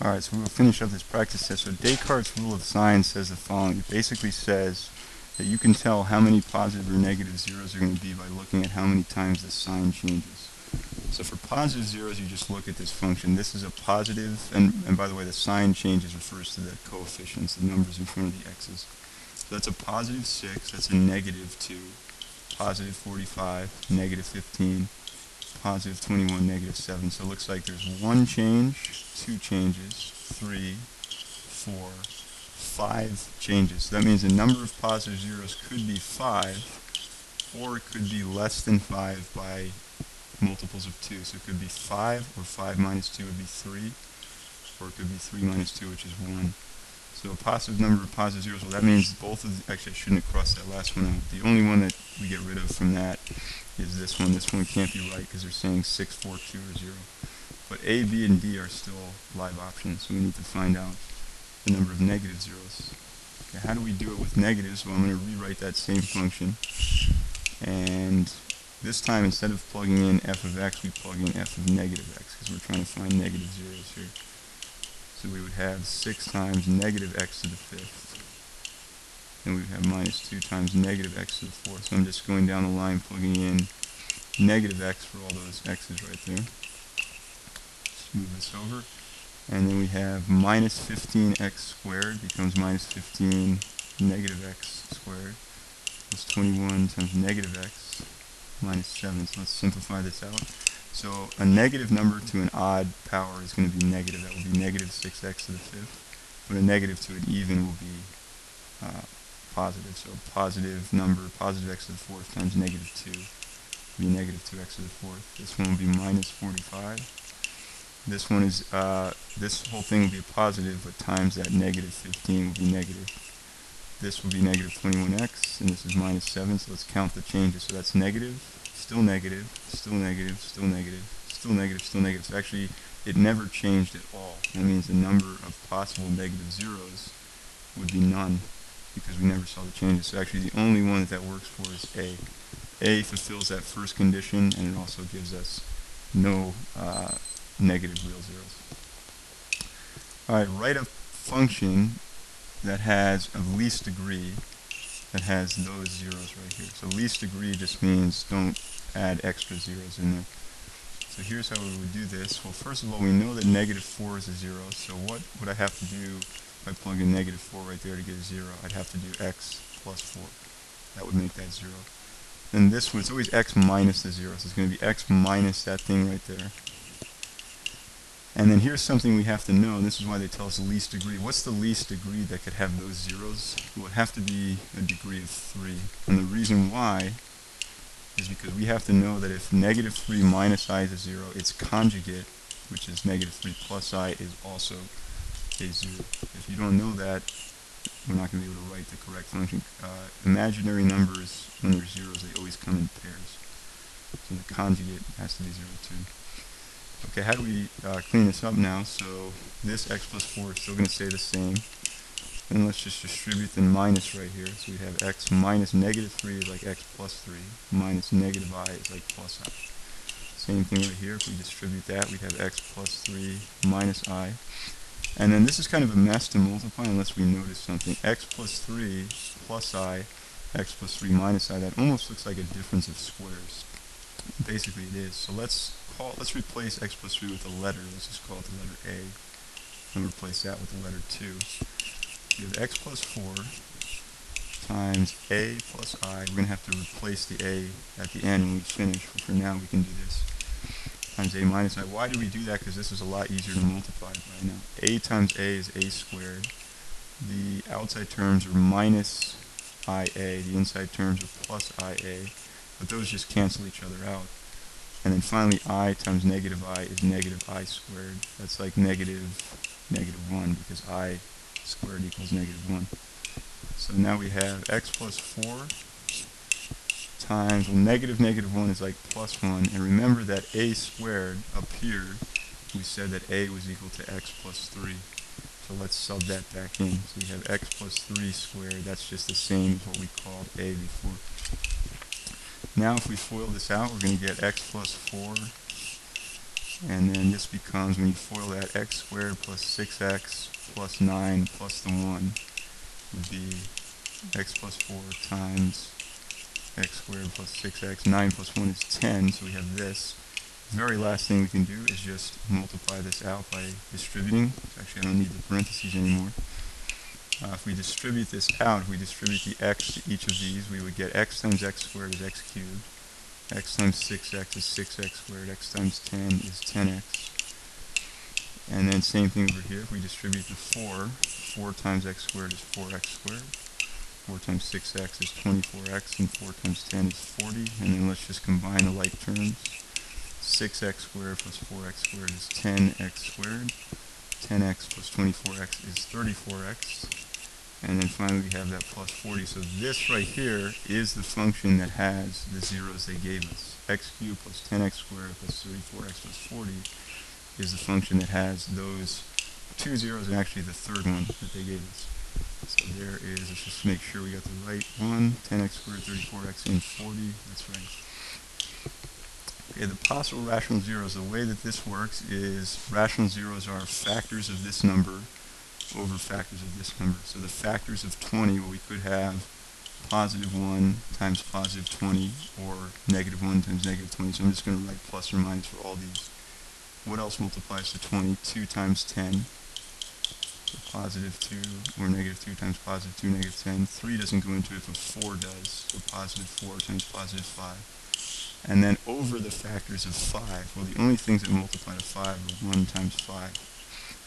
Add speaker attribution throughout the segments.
Speaker 1: Alright, so we'll finish up this practice test. So Descartes' rule of sign says the following. It basically says that you can tell how many positive or negative zeros are going to be by looking at how many times the sign changes. So for positive zeros, you just look at this function. This is a positive, and by the way, the sign changes refers to the coefficients, the numbers in front of the x's. So that's a positive 6, that's a negative 2, positive 45, negative 15, positive 21, negative 7. So it looks like there's one change, two changes, 3, 4, 5 changes. So that means the number of positive zeros could be 5, or it could be less than 5 by multiples of 2. So it could be 5, or 5 minus 2 would be 3, or it could be 3 minus 2, which is 1. So a positive number of positive zeros, well that means both of the, actually I shouldn't have crossed that last one out. The only one that we get rid of from that is this one. This one can't be right because they're saying 6, 4, 2, or 0. But A, B, and D are still live options, so we need to find out the number of negative zeros. Okay, how do we do it with negatives? Well, I'm going to rewrite that same function. And this time, instead of plugging in f of x, we plug in f of negative x, because we're trying to find negative zeros here. So we would have 6 times negative x to the 5th. And we would have minus 2 times negative x to the 4th. So I'm just going down the line, plugging in negative x for all those x's right there. Just move this over. And then we have minus 15x squared becomes minus 15 negative x squared. Plus 21 times negative x minus 7. So let's simplify this out. So a negative number to an odd power is going to be negative. That will be negative 6x to the 5th. But a negative to an even will be positive. So a positive number, positive x to the 4th times negative 2 will be negative 2x to the 4th. This one will be minus 45. This one is, this whole thing will be a positive, but times that negative 15 will be negative. This will be negative 21x, and this is minus 7, so let's count the changes. So that's negative, still negative, still negative, still negative, still negative, still negative. So actually, it never changed at all. That means the number of possible negative zeros would be none, because we never saw the changes. So actually, the only one that works for is A. A fulfills that first condition, and it also gives us no negative real zeros. Alright, write a function that has a least degree that has those zeros right here. So least degree just means don't add extra zeros in there. So here's how we would do this. Well, first of all, we know that negative 4 is a 0, so what would I have to do if I plug in negative 4 right there to get a 0? I'd have to do x plus 4. That would make that 0. Then this one, it's always x minus the 0, so it's going to be x minus that thing right there. And then here's something we have to know, and this is why they tell us the least degree. What's the least degree that could have those zeros? It would have to be a degree of 3. And the reason why is because we have to know that if negative 3 minus I is a 0, its conjugate, which is negative 3 plus I, is also a 0. If you don't know that, we're not going to be able to write the correct function. Imaginary numbers, when they're zeros, they always come in pairs. So the conjugate has to be 0 too. Okay, how do we clean this up now? So this x plus 4 is still going to stay the same. And let's just distribute the minus right here. So we have x minus negative 3 is like x plus 3, minus negative I is like plus I. Same thing right here. If we distribute that, we'd have x plus 3 minus I. And then this is kind of a mess to multiply unless we notice something. X plus 3 plus I, x plus 3 minus I, that almost looks like a difference of squares. Basically it is. So let's replace x plus 3 with a letter. Let's just call it the letter A. And replace that with the letter 2. We have x plus 4 times A plus I. We're going to have to replace the A at the end when we finish. But for now we can do this. Times A minus I. Why do we do that? Because this is a lot easier to multiply right now. A times A is A squared. The outside terms are minus IA. The inside terms are plus IA. But those just cancel each other out. And then finally, I times negative I is negative I squared. That's like negative 1, because I squared equals negative 1. So now we have x plus 4 times, well, negative 1 is like plus 1. And remember that a squared up here, we said that a was equal to x plus 3. So let's sub that back in. So we have x plus 3 squared. That's just the same as what we called a before. Now if we FOIL this out, we're going to get x plus 4 And then this becomes, when you FOIL that, x squared plus 6x plus 9 plus the 1 would be x plus 4 times x squared plus 6x. 9 plus 1 is 10, so we have this. The very last thing we can do is just multiply this out by distributing. Actually, I don't need the parentheses anymore. If we distribute this out, if we distribute the x to each of these, we would get x times x squared is x cubed, x times 6x is 6x squared, x times 10 is 10x. And then same thing over here, if we distribute the 4 times x squared is 4x squared, 4 times 6x is 24x, and 4 times 10 is 40. And then let's just combine the like terms. 6x squared plus 4x squared is 10x squared. 10x plus 24x is 34x. And then finally we have that plus 40. So this right here is the function that has the zeros they gave us. X cubed plus 10x squared plus 34x plus 40 is the function that has those two zeros and actually the third one that they gave us. So there is, let's just make sure we got the right one. 10x squared, 34x, and 40. That's right. Okay, the possible rational zeros, the way that this works is rational zeros are factors of this number over factors of this number. So the factors of 20, well, we could have positive 1 times positive 20 or negative 1 times negative 20. So I'm just going to write plus or minus for all these. What else multiplies to 20? 2 times 10. So positive 2 or negative 2 times positive 2, negative 10. 3 doesn't go into it, but 4 does. So positive 4 times positive 5. And then over the factors of 5, well, the only things that multiply to 5 are 1 times 5.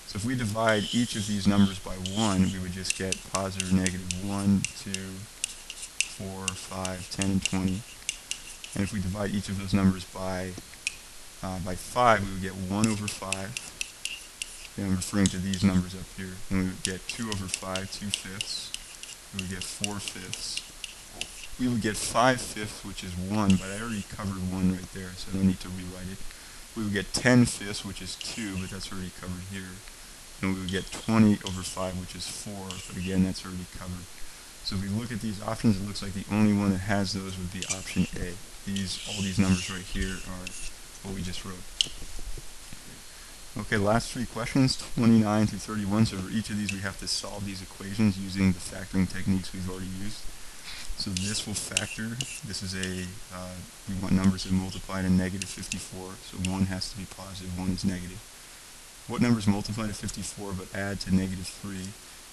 Speaker 1: So if we divide each of these numbers by 1, we would just get positive or negative 1, 2, 4, 5, 10, and 20. And if we divide each of those numbers by 5, we would get 1 over 5. And I'm referring to these numbers up here. And we would get 2 over 5, 2/5. We would get 4/5. We would get 5/5, which is 1, but I already covered 1 right there, so I don't need to rewrite it. We would get 10/5, which is 2, but that's already covered here. And we would get 20 over 5, which is 4, but again, that's already covered. So if we look at these options, it looks like the only one that has those would be option A. All these numbers right here are what we just wrote. Okay, last three questions, 29 through 31. So for each of these, we have to solve these equations using the factoring techniques we've already used. So this will factor. This is we want numbers that multiply to negative 54. So 1 has to be positive, 1 is negative. What numbers multiply to 54 but add to negative 3?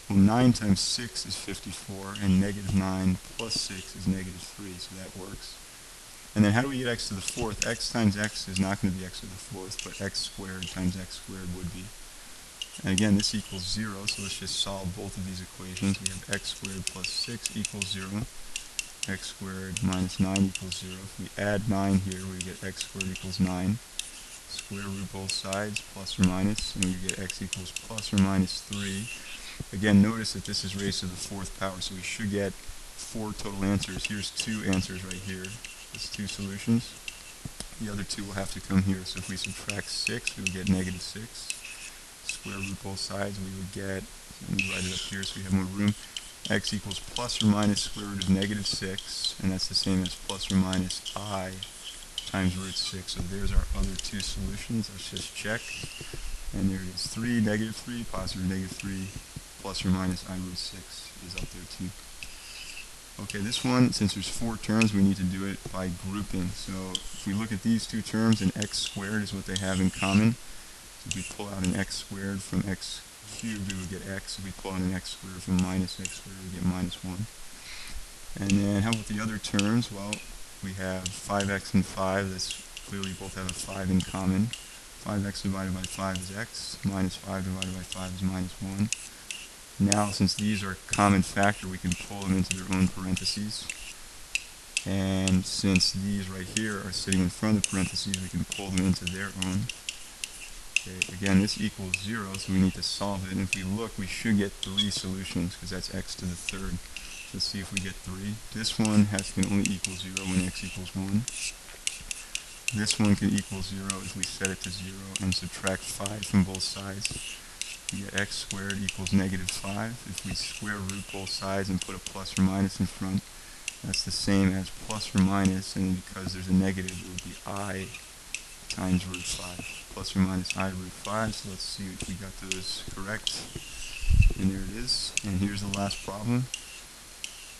Speaker 1: Well, 9 times 6 is 54, and negative 9 plus 6 is negative 3, so that works. And then how do we get x to the fourth? X times x is not going to be x to the fourth, but x squared times x squared would be. And again, this equals 0, so let's just solve both of these equations. We have x squared plus 6 equals 0. X squared minus 9 equals 0. If we add 9 here, we get x squared equals 9. Square root both sides, plus or minus, and we get x equals plus or minus 3. Again, notice that this is raised to the fourth power, so we should get 4 total answers. Here's 2 answers right here. That's 2 solutions. The other 2 will have to come here. So if we subtract 6, we would get negative 6. Square root both sides, we would get, let me write it up here so we have more room, x equals plus or minus square root of negative 6, and that's the same as plus or minus I times root 6. So there's our other 2 solutions. Let's just check. And there it is. 3, negative 3, positive negative 3, plus or minus I root 6 is up there too. Okay, this one, since there's 4 terms, we need to do it by grouping. So if we look at these 2 terms, and x squared is what they have in common. So if we pull out an x squared from x cubed, we would get x. If we pull out an x squared from minus x squared, we get minus 1. And then how about the other terms? Well, we have 5x and 5. This clearly both have a 5 in common. 5x divided by 5 is x. Minus 5 divided by 5 is minus 1. Now, since these are a common factor, we can pull them into their own parentheses. And since these right here are sitting in front of the parentheses, we can pull them into their own. Okay, again, this equals 0, so we need to solve it. And if we look, we should get 3 solutions, because that's x to the third. Let's see if we get 3. This one can only equal 0 when x equals 1. This one can equal 0 if we set it to 0 and subtract 5 from both sides. We get x squared equals negative 5. If we square root both sides and put a plus or minus in front, that's the same as plus or minus, and because there's a negative, it would be I times root 5, plus or minus I root 5. So let's see if we got those correct. And there it is. And here's the last problem.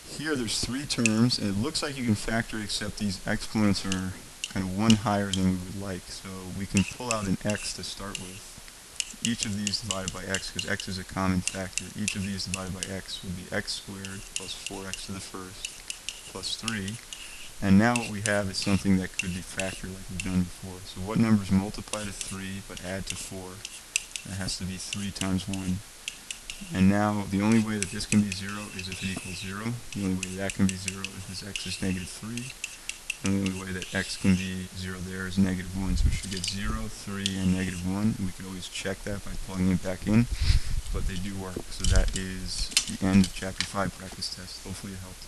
Speaker 1: Here there's 3 terms, and it looks like you can factor except these exponents are kind of one higher than we would like. So we can pull out an x to start with. Each of these divided by x, because x is a common factor, each of these divided by x would be x squared plus 4x to the first plus 3. And now what we have is something that could be factored like we've done before. So what numbers multiply to 3 but add to 4? That has to be 3 times 1. And now the only way that this can be 0 is if it equals 0. The only way that can be 0 is this x is negative 3. And the only way that x can be 0 there is negative 1. So we should get 0, 3, and negative 1. And we could always check that by plugging it back in. But they do work. So that is the end of Chapter 5 practice test. Hopefully it helped.